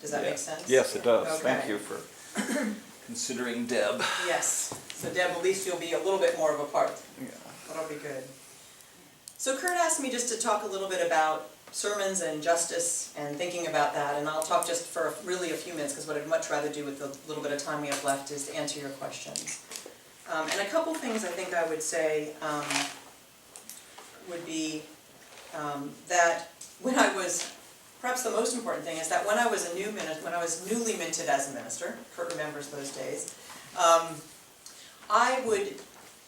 Does that make sense? Yes, it does. Okay. Thank you for considering Deb. Yes. So Deb, at least you'll be a little bit more of a part. Yeah. That'll be good. So Kurt asked me just to talk a little bit about sermons and justice and thinking about that, and I'll talk just for really a few minutes, because what I'd much rather do with the little bit of time we have left is to answer your questions. And a couple things I think I would say would be that when I was, perhaps the most important thing is that when I was when I was newly minted as a minister, Kurt remembers those days, I would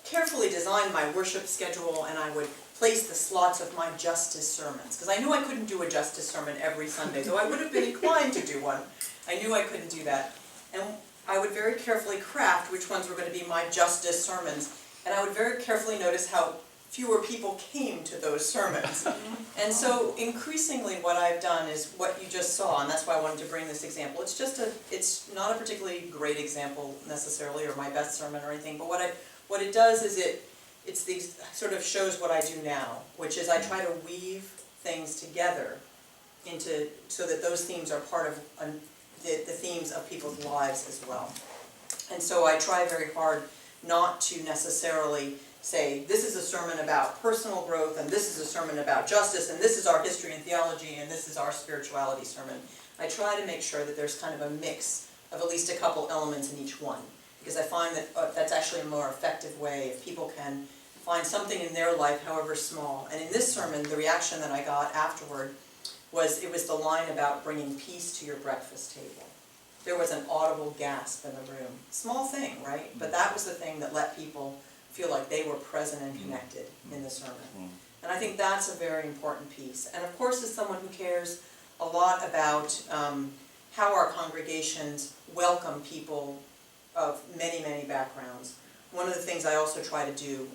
carefully design my worship schedule, and I would place the slots of my justice sermons, because I knew I couldn't do a justice sermon every Sunday, though I would have been inclined to do one. I knew I couldn't do that. And I would very carefully craft which ones were going to be my justice sermons, and I would very carefully notice how fewer people came to those sermons. And so increasingly what I've done is what you just saw, and that's why I wanted to bring this example. It's not a particularly great example necessarily, or my best sermon or anything, but what it does is it sort of shows what I do now, which is I try to weave things together so that those themes are part of the themes of people's lives as well. And so I try very hard not to necessarily say, this is a sermon about personal growth, and this is a sermon about justice, and this is our history and theology, and this is our spirituality sermon. I try to make sure that there's kind of a mix of at least a couple elements in each one, because I find that that's actually a more effective way if people can find something in their life, however small. And in this sermon, the reaction that I got afterward was the line about bringing peace to your breakfast table. There was an audible gasp in the room. Small thing, right? But that was the thing that let people feel like they were present and connected in the sermon. And I think that's a very important piece. And of course, as someone who cares a lot about how our congregations welcome people of many, many backgrounds, one of the things I also try to do,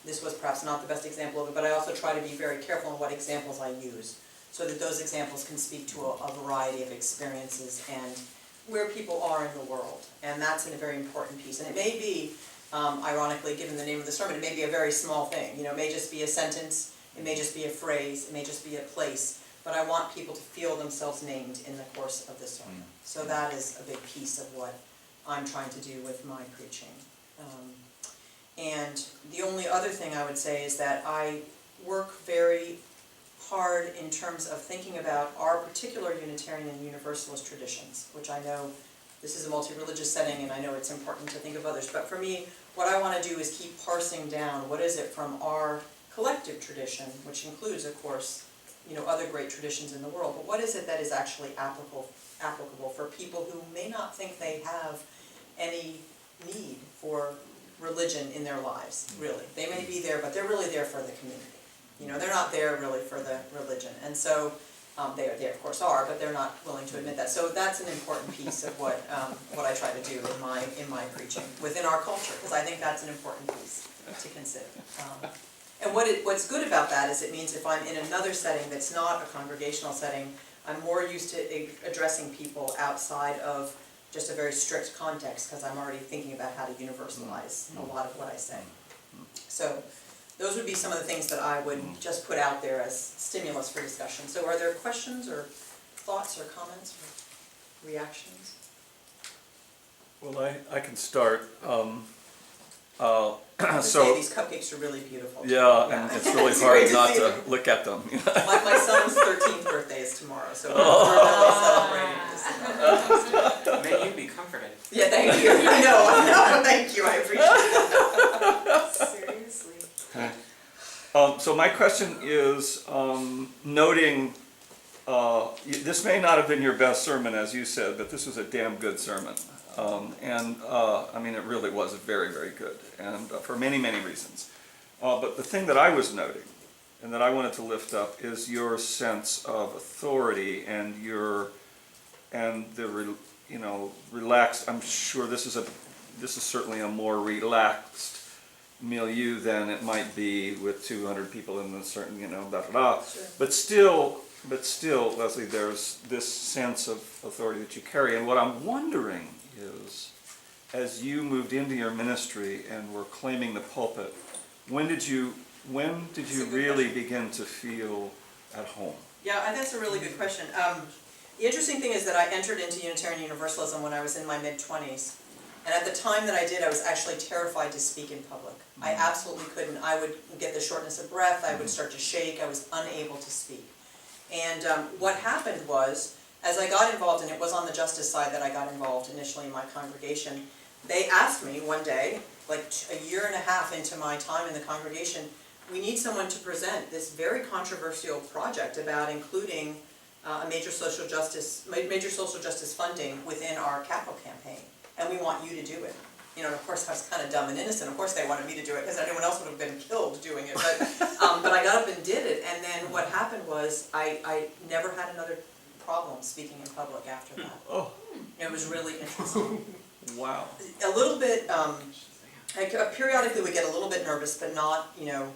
this was perhaps not the best example of it, but I also try to be very careful in what examples I use, so that those examples can speak to a variety of experiences and where people are in the world. And that's a very important piece. And it may be, ironically, given the name of the sermon, it may be a very small thing. You know, it may just be a sentence, it may just be a phrase, it may just be a place, but I want people to feel themselves named in the course of the sermon. So that is a big piece of what I'm trying to do with my preaching. And the only other thing I would say is that I work very hard in terms of thinking about our particular Unitarian and Universalist traditions, which I know this is a multi-religious setting and I know it's important to think of others, but for me, what I want to do is keep parsing down what is it from our collective tradition, which includes, of course, you know, other great traditions in the world, but what is it that is actually applicable for people who may not think they have any need for religion in their lives, really. They may be there, but they're really there for the community. You know, they're not there really for the religion. And so they of course are, but they're not willing to admit that. So that's an important piece of what I try to do in my preaching within our culture, because I think that's an important piece to consider. And what's good about that is it means if I'm in another setting that's not a congregational setting, I'm more used to addressing people outside of just a very strict context, because I'm already thinking about how to universalize a lot of what I say. So those would be some of the things that I would just put out there as stimulus for discussion. So are there questions or thoughts or comments or reactions? Well, I can start. So these cupcakes are really beautiful. Yeah, and it's really hard not to look at them. My son's 13th birthday is tomorrow, so we're really celebrating this. May you be comforted. Yeah, thank you. I know, thank you, I appreciate it. Seriously. So my question is, noting, this may not have been your best sermon, as you said, but this was a damn good sermon. I mean, it really was very, very good, and for many, many reasons. But the thing that I was noting, and that I wanted to lift up, is your sense of authority and relaxed. I'm sure this is certainly a more relaxed milieu than it might be with 200 people in a certain, Sure. But still, Leslie, there's this sense of authority that you carry. And what I'm wondering is, as you moved into your ministry and were claiming the pulpit, when did you really begin to feel at home? Yeah, that's a really good question. The interesting thing is that I entered into Unitarian Universalism when I was in my mid-20s. And at the time that I did, I was actually terrified to speak in public. I absolutely couldn't. I would get the shortness of breath, I would start to shake, I was unable to speak. And what happened was, as I got involved, and it was on the justice side that I got involved initially in my congregation, they asked me one day, like a year and a half into my time in the congregation, we need someone to present this very controversial project about including a major social justice funding within our capital campaign, and we want you to do it. You know, and of course I was kind of dumb and innocent. Of course they wanted me to do it because anyone else would have been killed doing it. But I got up and did it, and then what happened was I never had another problem speaking in public after that. Oh, It was really interesting. wow. A little bit, I periodically would get a little bit nervous, but not, you know,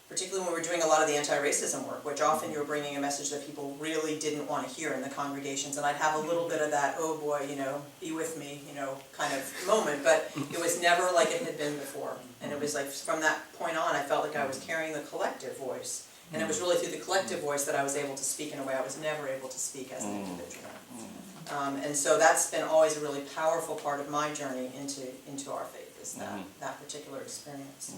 particularly when we were doing a lot of the anti-racism work, which often you were bringing a message that people really didn't want to hear in the congregations, and I'd have a little bit of that, oh boy, you know, be with me, you know, kind of moment, but it was never like it had been before. And it was like, from that point on, I felt like I was carrying the collective voice. And it was really through the collective voice that I was able to speak in a way I was never able to speak as an individual. And so that's been always a really powerful part of my journey into our faith, is that particular experience.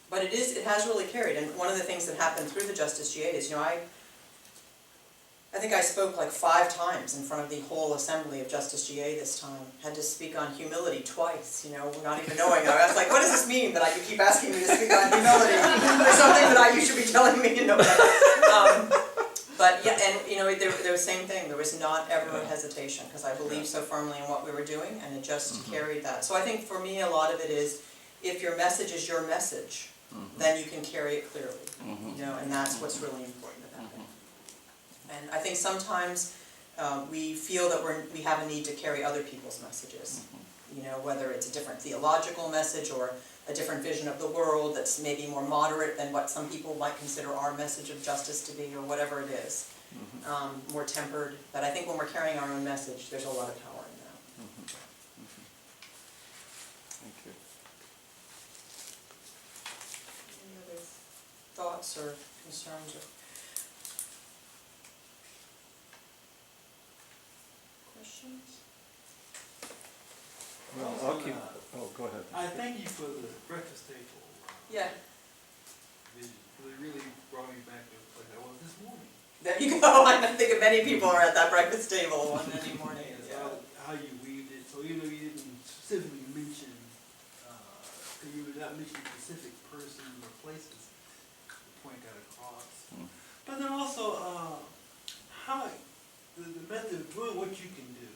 But it has really carried, and one of the things that happened through the Justice GA is, you know, I think I spoke like 5 times in front of the whole assembly of Justice GA this time. Had to speak on humility twice, you know, not even knowing. I was like, what does this mean that you keep asking me to speak on humility? There's something that you should be telling me, you know. But yeah, and you know, there was the same thing. There was not ever a hesitation, because I believed so firmly in what we were doing, and it just carried that. So I think for me, a lot of it is, if your message is your message, then you can carry it clearly, you know, and that's what's really important about it. And I think sometimes we feel that we have a need to carry other people's messages, you know, whether it's a different theological message or a different vision of the world that's maybe more moderate than what some people might consider our message of justice to be, or whatever it is, more tempered. But I think when we're carrying our own message, there's a lot of power in that. Thank you. Any other thoughts or concerns or questions? Well, I'll keep, oh, go ahead. I thank you for the breakfast table Yeah, vision, because it really brought me back to a place I was this morning. there you go. I think many people are at that breakfast table on any morning. And Yeah. so how you weaved it, so even though you didn't specifically mention, you were not mentioning specific persons or places, the point got across. But then also, how, the method of doing what you can do.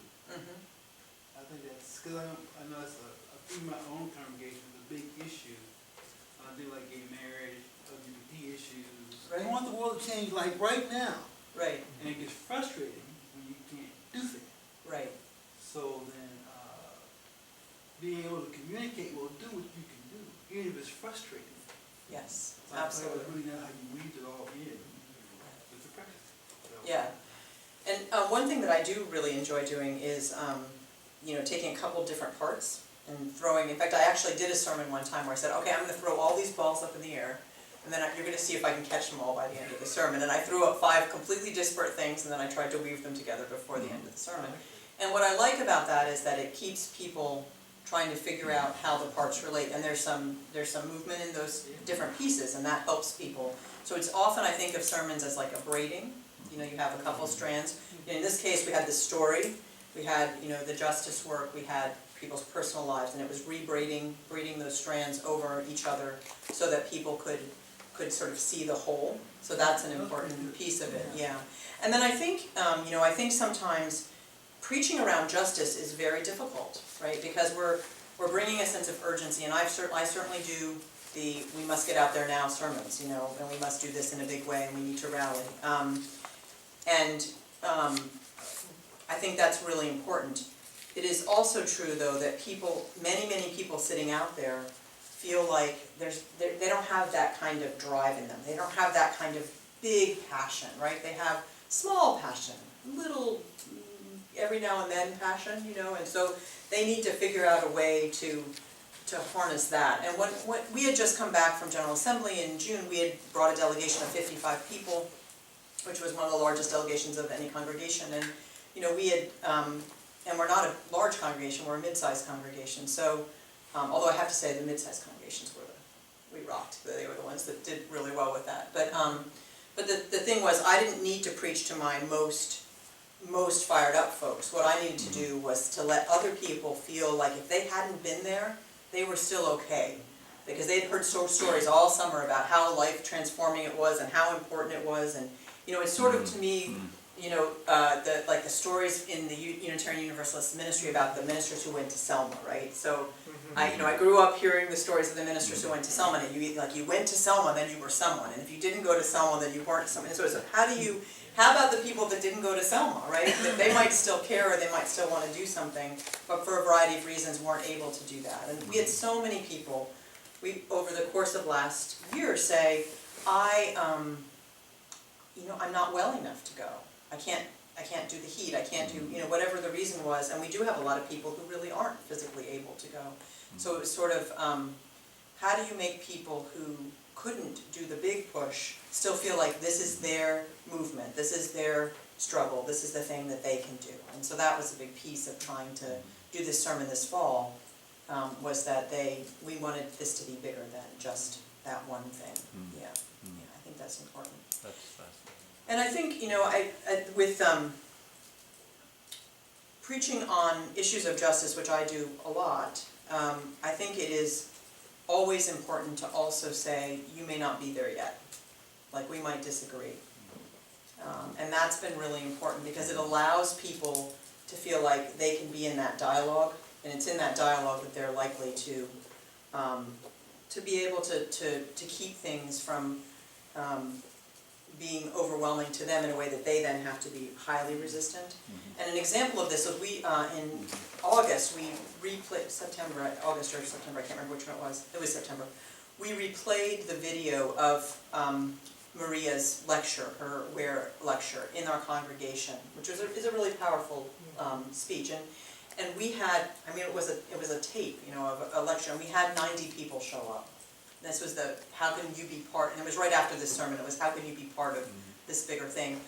I think that's, because I know it's through my own congregation, it's a big issue. Things like gay marriage, LGBT issues. Right. I want the world to change like right now. Right, And it gets frustrating when you can't do things. right. So then, being able to communicate, well, do what you can do, even if it's frustrating. Yes, So I absolutely. really know how you weave it all in with the practice. So, Yeah. And one thing that I do really enjoy doing is, you know, taking a couple different parts and throwing, in fact, I actually did a sermon one time where I said, okay, I'm going to throw all these balls up in the air, and then you're going to see if I can catch them all by the end of the sermon. And I threw up 5 completely disparate things, and then I tried to weave them together before the end of the sermon. And what I like about that is that it keeps people trying to figure out how the parts relate, and there's some movement in those different pieces, and that helps people. So it's often, I think of sermons as like a braiding. You know, you have a couple strands. In this case, we had the story, we had, you know, the justice work, we had people's personal lives, and it was braiding those strands over each other so that people could sort of see the whole. So that's an important piece of it, yeah. And then I think, you know, I think sometimes preaching around justice is very difficult, right? Because we're bringing a sense of urgency, and I certainly do the we must get out there now sermons, you know, and we must do this in a big way, and we need to rally. I think that's really important. It is also true, though, that people, many people sitting out there feel like they don't have that kind of drive in them. They don't have that kind of big passion, right? They have small passion, little, every now and then passion, you know, and so they need to figure out a way to harness that. And when we had just come back from General Assembly in June, we had brought a delegation of 55 people, which was one of the largest delegations of any congregation. And, you know, we had, and we're not a large congregation, we're a mid-sized congregation. So, although I have to say the mid-sized congregations we rocked. They were the ones that did really well with that. But the thing was, I didn't need to preach to my most fired up folks. What I needed to do was to let other people feel like if they hadn't been there, they were still okay. Because they'd heard stories all summer about how life transforming it was and how important it was. And, you know, it's sort of to me, you know, the stories in the Unitarian Universalist ministry about the ministers who went to Selma, right? So, I grew up hearing the stories of the ministers who went to Selma, and you went to Selma, then you were someone, and if you didn't go to Selma, then you weren't someone. And so how about the people that didn't go to Selma, right? That they might still care, or they might still want to do something, but for a variety of reasons weren't able to do that. And we had so many people, over the course of last year, say, I'm not well enough to go. I can't do the heat, I can't do, whatever the reason was, and we do have a lot of people who really aren't physically able to go. So it was sort of, how do you make people who couldn't do the big push still feel like this is their movement, this is their struggle, this is the thing that they can do? And so that was a big piece of trying to do this sermon this fall, was that we wanted this to be bigger than just that one thing. Yeah, I think that's important. That's fascinating. And I think, with preaching on issues of justice, which I do a lot, I think it is always important to also say, you may not be there yet. Like, we might disagree. And that's been really important because it allows people to feel like they can be in that dialogue, and it's in that dialogue that they're likely to be able to keep things from being overwhelming to them in a way that they then have to be highly resistant. And an example of this was in August, August or September, I can't remember which one it was September. We replayed the video of Maria's lecture, her WARE lecture, in our congregation, which is a really powerful speech. And we had, it was a tape, of a lecture, and we had 90 people show up. This was how can you be part, and it was right after this sermon, it was how can you be part of this bigger thing.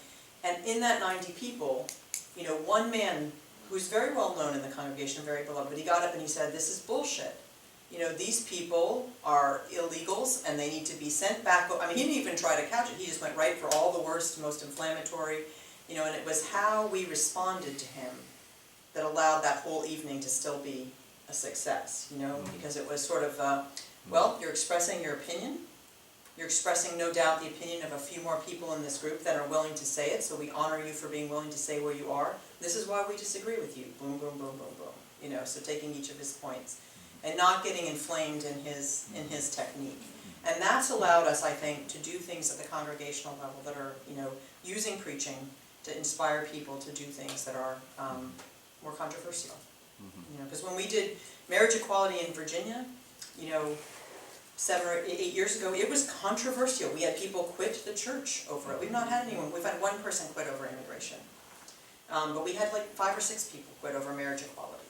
And in that 90 people, one man who's very well known in the congregation, very beloved, but he got up and he said, this is bullshit. These people are illegals and they need to be sent back. He didn't even try to couch it, he just went right for all the worst, most inflammatory, and it was how we responded to him that allowed that whole evening to still be a success, because it was sort of, well, you're expressing your opinion. You're expressing, no doubt, the opinion of a few more people in this group that are willing to say it, so we honor you for being willing to say where you are. This is why we disagree with you. Boom, boom, boom, boom, boom. So taking each of his points and not getting inflamed in his technique. And that's allowed us, I think, to do things at the congregational level that are, using preaching to inspire people to do things that are more controversial. Because when we did marriage equality in Virginia, 7 or 8 years ago, it was controversial. We had people quit the church over it. We've not had anyone. We've had one person quit over immigration. But we had like 5 or 6 people quit over marriage equality,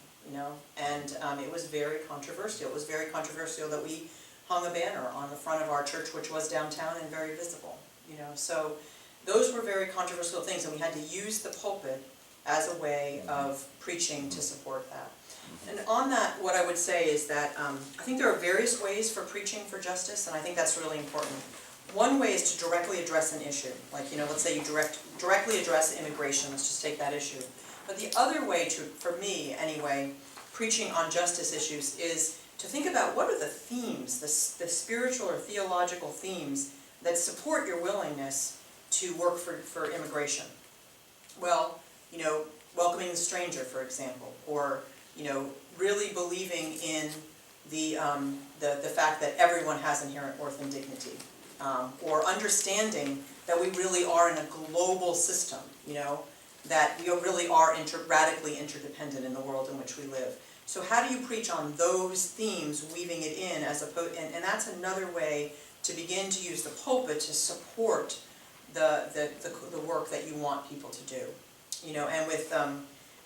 and it was very controversial. It was very controversial that we hung a banner on the front of our church, which was downtown and very visible, So those were very controversial things, and we had to use the pulpit as a way of preaching to support that. And on that, what I would say is that I think there are various ways for preaching for justice, and I think that's really important. One way is to directly address an issue, like, let's say you directly address immigration, let's just take that issue. But the other way for me anyway, preaching on justice issues is to think about what are the themes, the spiritual or theological themes that support your willingness to work for immigration. Well, welcoming the stranger, for example, or really believing in the fact that everyone has inherent worth and dignity, or understanding that we really are in a global system, that we really are radically interdependent in the world in which we live. So how do you preach on those themes, weaving it in and that's another way to begin to use the pulpit to support the work that you want people to do, and with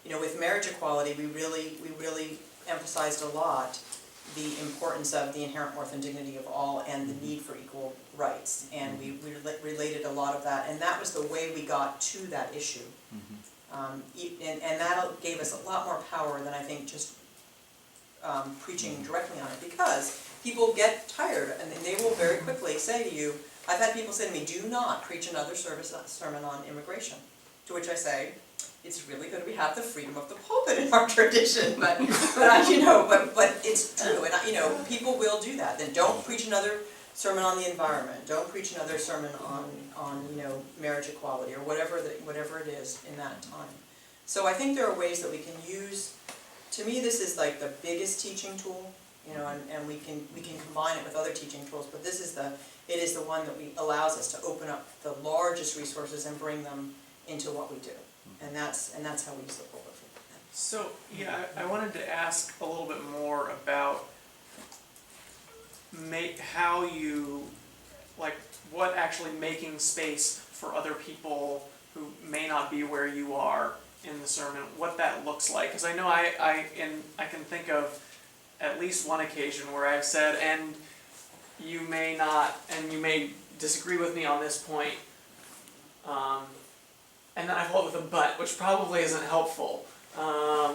with marriage equality, we really emphasized a lot the importance of the inherent worth and dignity of all and the need for equal rights. And we related a lot of that, and that was the way we got to that issue. And that gave us a lot more power than I think just preaching directly on it, because people get tired and they will very quickly say to you, I've had people say to me, do not preach another sermon on immigration. To which I say, it's really good we have the freedom of the pulpit in our tradition, but it's true, and people will do that. Then don't preach another sermon on the environment, don't preach another sermon on marriage equality, or whatever it is in that time. So I think there are ways that we can use, to me this is like the biggest teaching tool, and we can combine it with other teaching tools, but it is the one that allows us to open up the largest resources and bring them into what we do. And that's how we use the pulpit. So, yeah, I wanted to ask a little bit more about how you, what actually making space for other people who may not be where you are in the sermon, what that looks like. Because I know I can think of at least one occasion where I've said, and you may not, and you may disagree with me on this point, and then I follow it with a but, which probably isn't helpful.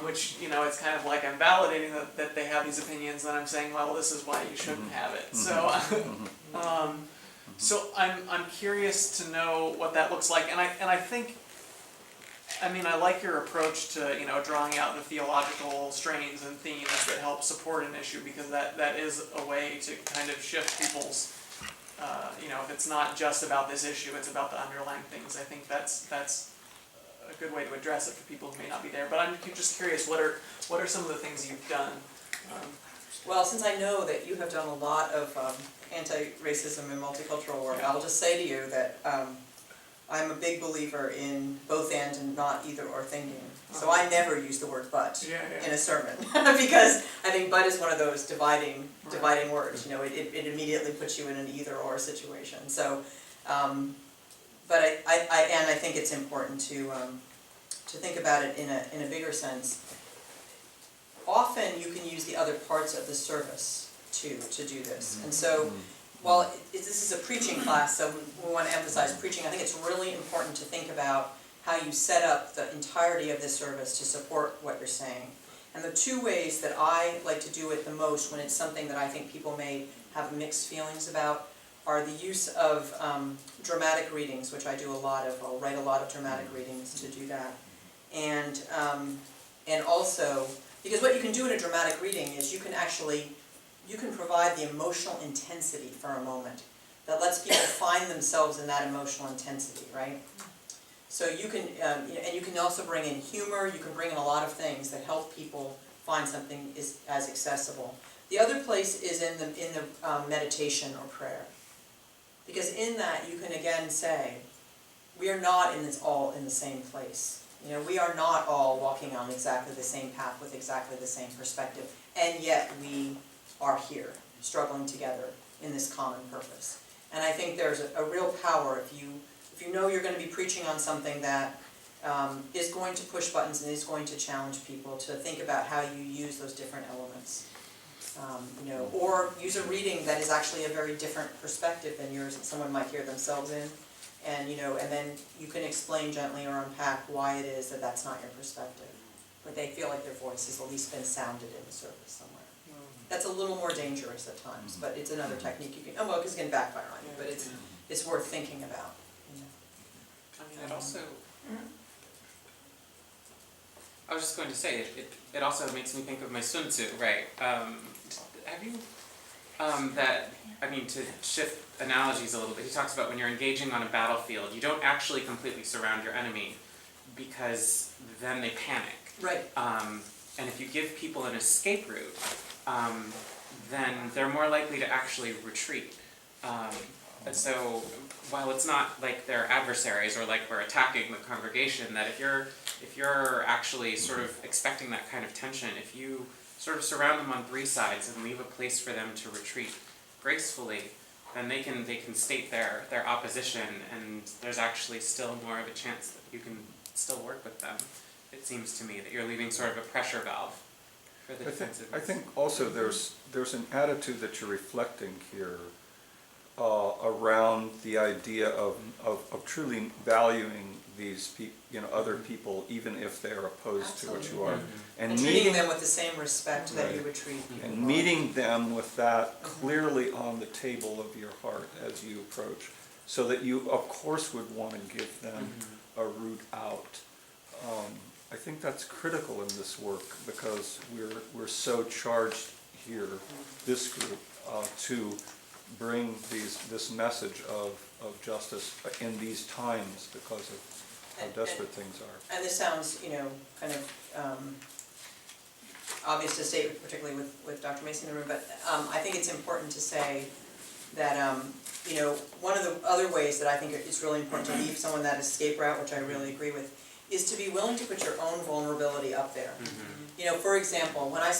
Which, it's kind of like I'm validating that they have these opinions, and I'm saying, well, this is why you shouldn't have it. So, so I'm curious to know what that looks like, and I think, I like your approach to drawing out the theological strains and themes that help support an issue, because that is a way to kind of shift people's. If it's not just about this issue, it's about the underlying things. I think that's a good way to address it for people who may not be there. But I'm just curious, what are some of the things you've done? Well, since I know that you have done a lot of anti-racism and multicultural work, I'll just say to you that I'm a big believer in both and not either or thinking. So I never use the word but in a sermon, because I think but is one of those dividing words. It immediately puts you in an either or situation. So, but I think it's important to think about it in a bigger sense. Often you can use the other parts of the service to do this, and so. While this is a preaching class, so we want to emphasize preaching, I think it's really important to think about how you set up the entirety of this service to support what you're saying. And the two ways that I like to do it the most when it's something that I think people may have mixed feelings about are the use of dramatic readings, which I do a lot of. I'll write a lot of dramatic readings to do that. And also, because what you can do in a dramatic reading is you can provide the emotional intensity for a moment that lets people find themselves in that emotional intensity, right? So you can, and you can also bring in humor, you can bring in a lot of things that help people find something as accessible. The other place is in the meditation or prayer. Because in that you can again say, we are not all in the same place. We are not all walking on exactly the same path with exactly the same perspective, and yet we are here, struggling together in this common purpose. And I think there's a real power if you know you're going to be preaching on something that is going to push buttons and is going to challenge people to think about how you use those different elements. Or use a reading that is actually a very different perspective than yours that someone might hear themselves in, and then you can explain gently or unpack why it is that that's not your perspective, but they feel like their voice has at least been sounded in the service somewhere. That's a little more dangerous at times, but it's another technique you can, because it can backfire on you, but it's worth thinking about. It also, I was just going to say, it also makes me think of my Sun Tzu, right? Have you, to shift analogies a little bit, he talks about when you're engaging on a battlefield, you don't actually completely surround your enemy, because then they panic. Right. And if you give people an escape route, then they're more likely to actually retreat. And so, while it's not like they're adversaries or like we're attacking the congregation, that if you're actually sort of expecting that kind of tension, if you sort of surround them on three sides and leave a place for them to retreat gracefully, then they can state their opposition, and there's actually still more of a chance that you can still work with them. It seems to me that you're leaving sort of a pressure valve for the I think, defensiveness. I think also there's an attitude that you're reflecting here around the idea of truly valuing these other people, even if they're opposed to what you are. Mhm. And treating them with the same respect that you would treat people. And meeting them with that clearly on the table of your heart as you approach, so that you, of course, would want to give them a route out. I think that's critical in this work, because we're so charged here, this group, to bring this message of justice in these times because of how desperate things are. And this sounds, kind of obvious to state, particularly with Dr. Mason in the room, but I think it's important to say that, one of the other ways that I think it's really important to leave someone that escape route, which I really agree with, is to be willing to put your own vulnerability up there. For example, when I have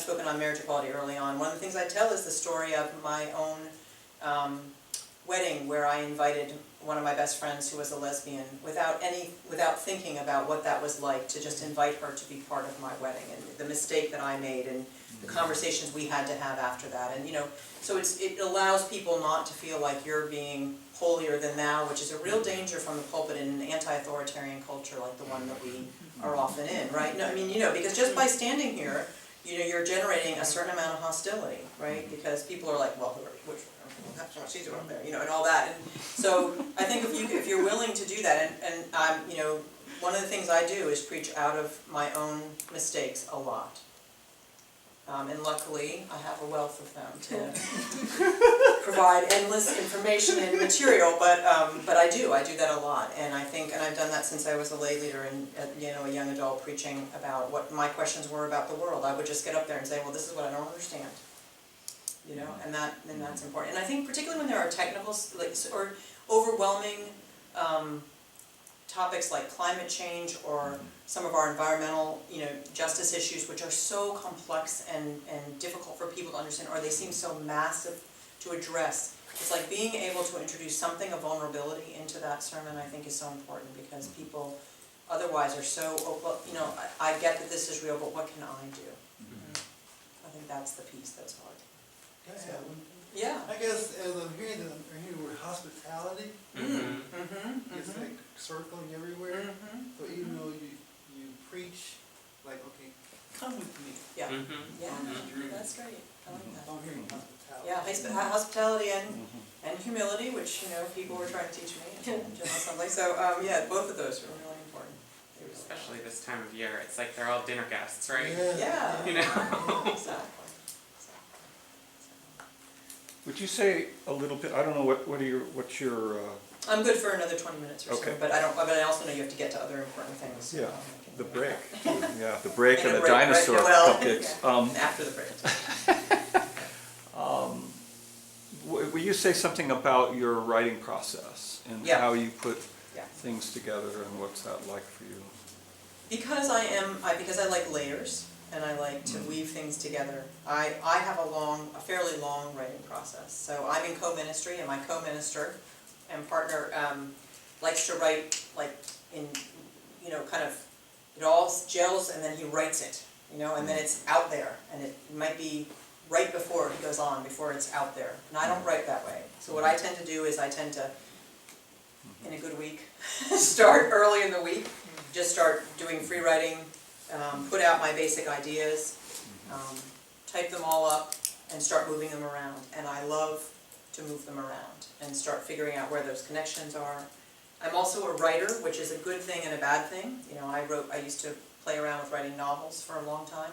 spoken on marriage equality early on, one of the things I tell is the story of my own wedding, where I invited one of my best friends who was a lesbian without thinking about what that was like, to just invite her to be part of my wedding, and the mistake that I made and the conversations we had to have after that. And so it allows people not to feel like you're being holier than thou, which is a real danger from the pulpit in an anti-authoritarian culture like the one that we are often in, right? No, because just by standing here, you're generating a certain amount of hostility, right? Because people are like, well, that's what she's doing up there, and all that. And so I think if you're willing to do that, and one of the things I do is preach out of my own mistakes a lot. And luckily, I have a wealth of them to provide endless information and material, but I do that a lot, and I've done that since I was a lay leader and a young adult preaching about what my questions were about the world. I would just get up there and say, well, this is what I don't understand, and that's important. And I think particularly when there are technical or overwhelming topics like climate change or some of our environmental, justice issues, which are so complex and difficult for people to understand, or they seem so massive to address. It's like being able to introduce something of vulnerability into that sermon, I think, is so important, because people otherwise are so, I get that this is real, but what can I do? I think that's the piece that's hard. Can I add one? Yeah. I guess as I'm hearing the word hospitality, it's like circling everywhere. So even though you preach, like, okay, come with me. Yeah. Yeah, Mhm. that's great. I like that. So I'm hearing hospitality. Yeah, hospitality and humility, which, people were trying to teach me in General Assembly. So, both of those are really important. They really are. Especially this time of year, it's like they're all dinner guests, right? Yeah. You know? Exactly. Would you say a little bit, I don't know, what's your, I'm good for another 20 minutes or so, Okay. but I also know you have to get to other important things. Yeah, I can- the break, yeah, the break and the break, right, dinosaur well, cupcakes. yeah, after the break. Will you say something about your writing process and Yeah. how you put Yeah. things together, and what's that like for you? Because I like layers and I like to weave things together, I have a fairly long writing process. So I'm in co-ministry, and my co-minister and partner likes to write like in, kind of, it all gels and then he writes it, and then it's out there, and it might be right before he goes on, before it's out there. And I don't write that way. So what I tend to do is I tend to, in a good week, start early in the week, just start doing free writing, put out my basic ideas, type them all up, and start moving them around. And I love to move them around and start figuring out where those connections are. I'm also a writer, which is a good thing and a bad thing. I used to play around with writing novels for a long time,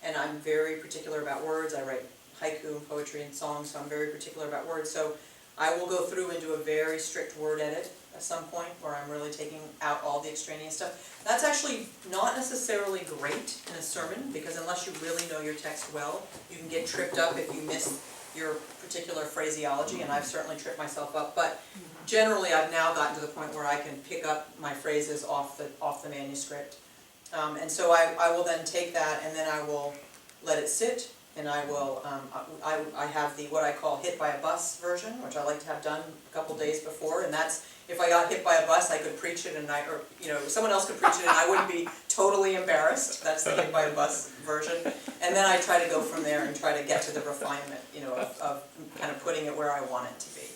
and I'm very particular about words. I write haiku and poetry and songs, so I'm very particular about words. So I will go through and do a very strict word edit at some point, where I'm really taking out all the extraneous stuff. That's actually not necessarily great in a sermon, because unless you really know your text well, you can get tripped up if you miss your particular phraseology, and I've certainly tripped myself up. But generally, I've now gotten to the point where I can pick up my phrases off the manuscript. And so I will then take that, and then I will let it sit and I will, I have the, what I call hit by a bus version, which I like to have done a couple days before, and that's, if I got hit by a bus, I could preach it and or, someone else could preach it and I wouldn't be totally embarrassed. That's the hit by a bus version. And then I try to go from there and try to get to the refinement, of kind of putting it where I want it to be.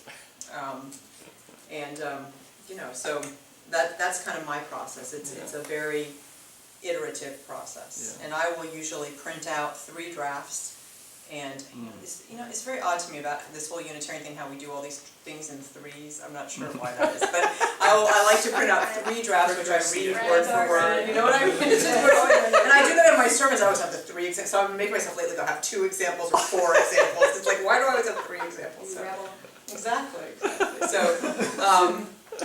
So that's kind of my process. It's a very iterative process. Yeah. And I will usually print out 3 drafts. And it's very odd to me about this whole Unitarian thing, how we do all these things in 3s. I'm not sure why that is, but I like to print out 3 drafts, which I read word for word. You know what I mean? It's just and I do that in my sermons. I always have the 3 examples. So I make myself lately go have 2 examples or 4 examples. It's like, why do I always have 3 examples? So, exactly. So,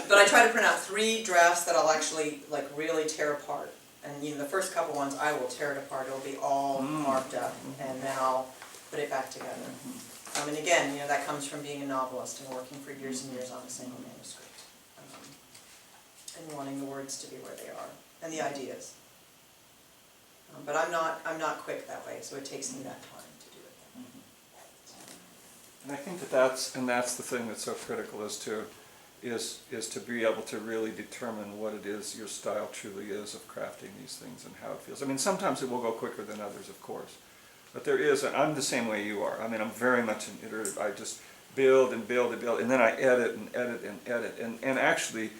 but I try to print out 3 drafts that I'll actually really tear apart. And the first couple ones I will tear it apart. It'll be all marked up, and then I'll put it back together. And again, that comes from being a novelist and working for years and years on a single manuscript, and wanting the words to be where they are and the ideas. But I'm not quick that way, so it takes me that time to do it. And I think that's the thing that's so critical is to be able to really determine what it is your style truly is of crafting these things and how it feels. I mean, sometimes it will go quicker than others, of course. But there is, and I'm the same way you are. I mean, I'm very much an iterative. I just build and build and build, and then I edit and edit and edit. And actually,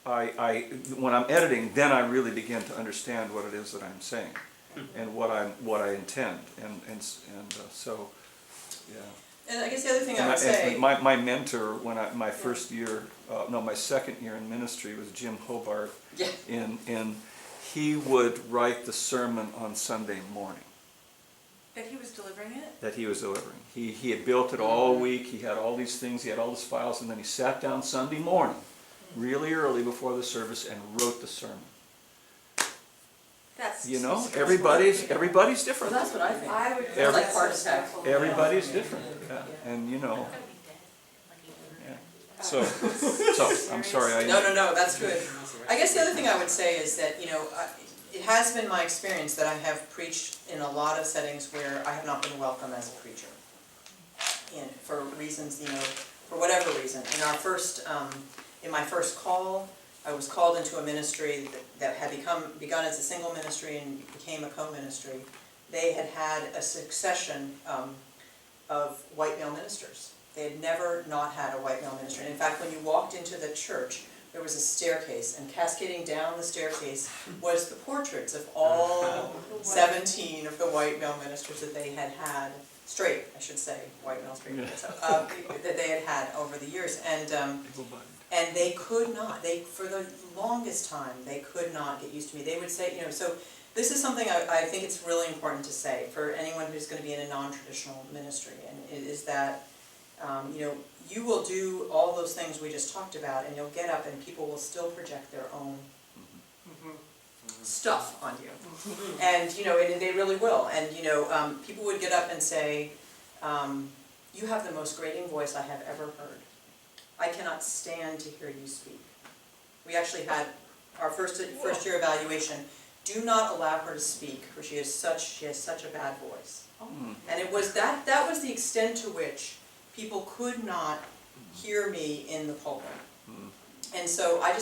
when I'm editing, then I really begin to understand what it is that I'm saying and what I intend. So, yeah. And I guess the other thing I would say, My mentor when my second year in ministry was Jim Hobart. Yeah. And he would write the sermon on Sunday morning. that he was delivering it. That he was delivering. He had built it all week, he had all these things, he had all these files, and then he sat down Sunday morning, really early before the service, and wrote the sermon. That's everybody's different. Well, that's what I think. I would. Every- like heart attack. Everybody's different, yeah. And yeah. So I'm sorry, No, that's good. I guess the other thing I would say is that, it has been my experience that I have preached in a lot of settings where I have not been welcome as a preacher. And for reasons, for whatever reason. In my first call, I was called into a ministry that had begun as a single ministry and became a co-ministry. They had had a succession of white male ministers. They had never not had a white male minister. And in fact, when you walked into the church, there was a staircase, and cascading down the staircase was the portraits of all 17 of the white male ministers that they had had, straight, I should say, white male straight, that they had had over the years. And they could not, for the longest time, they could not get used to me. They would say, so this is something I think it's really important to say for anyone who's going to be in a non-traditional ministry, and it is that, you will do all those things we just talked about, and you'll get up and people will still project their own stuff on you. And, and they really will. And, people would get up and say, you have the most grating voice I have ever heard. I cannot stand to hear you speak. We actually had our first year evaluation. Do not allow her to speak, for she has such a bad voice. And it was that was the extent to which people could not hear me in the pulpit. And so I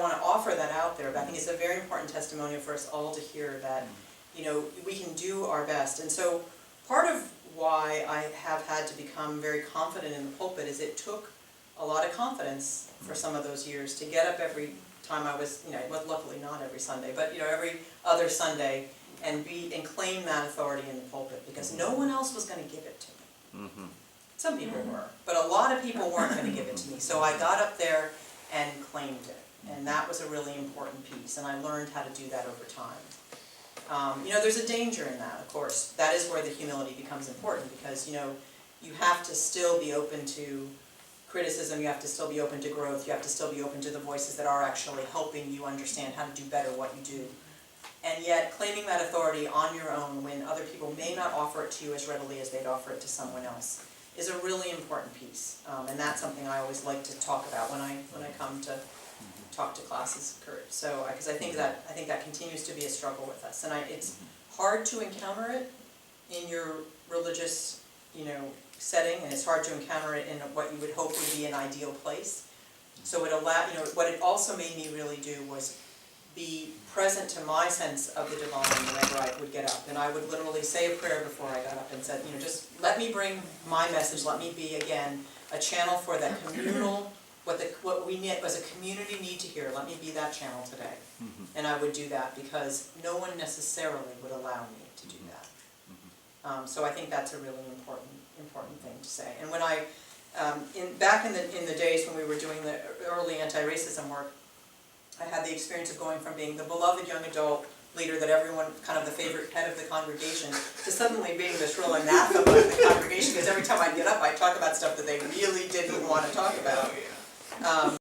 want to offer that out there. But I think it's a very important testimonial for us all to hear that, we can do our best. And so part of why I have had to become very confident in the pulpit is it took a lot of confidence for some of those years to get up every time I was, well, luckily not every Sunday, but every other Sunday and claim that authority in the pulpit, because no one else was going to give it to me. Some people were, but a lot of people weren't going to give it to me. So I got up there and claimed it, and that was a really important piece, and I learned how to do that over time. There's a danger in that, of course. That is where the humility becomes important, because, you have to still be open to criticism, you have to still be open to growth, you have to still be open to the voices that are actually helping you understand how to do better what you do. And yet, claiming that authority on your own when other people may not offer it to you as readily as they'd offer it to someone else is a really important piece. And that's something I always like to talk about when I come to talk to classes, Kurt. So, because I think that continues to be a struggle with us, and it's hard to encounter it in your religious, setting, and it's hard to encounter it in what you would hope would be an ideal place. So it what it also made me really do was be present to my sense of the divine whenever I would get up. And I would literally say a prayer before I got up and said, just let me bring my message, let me be, again, a channel for that communal, what we need, as a community need to hear, let me be that channel today. And I would do that because no one necessarily would allow me to do that. So I think that's a really important thing to say. And when I, back in the days when we were doing the early anti-racism work, I had the experience of going from being the beloved young adult leader that everyone, kind of the favorite head of the congregation, to suddenly being the shrill anathema of the congregation, because every time I'd get up, I'd talk about stuff that they really didn't want to talk about.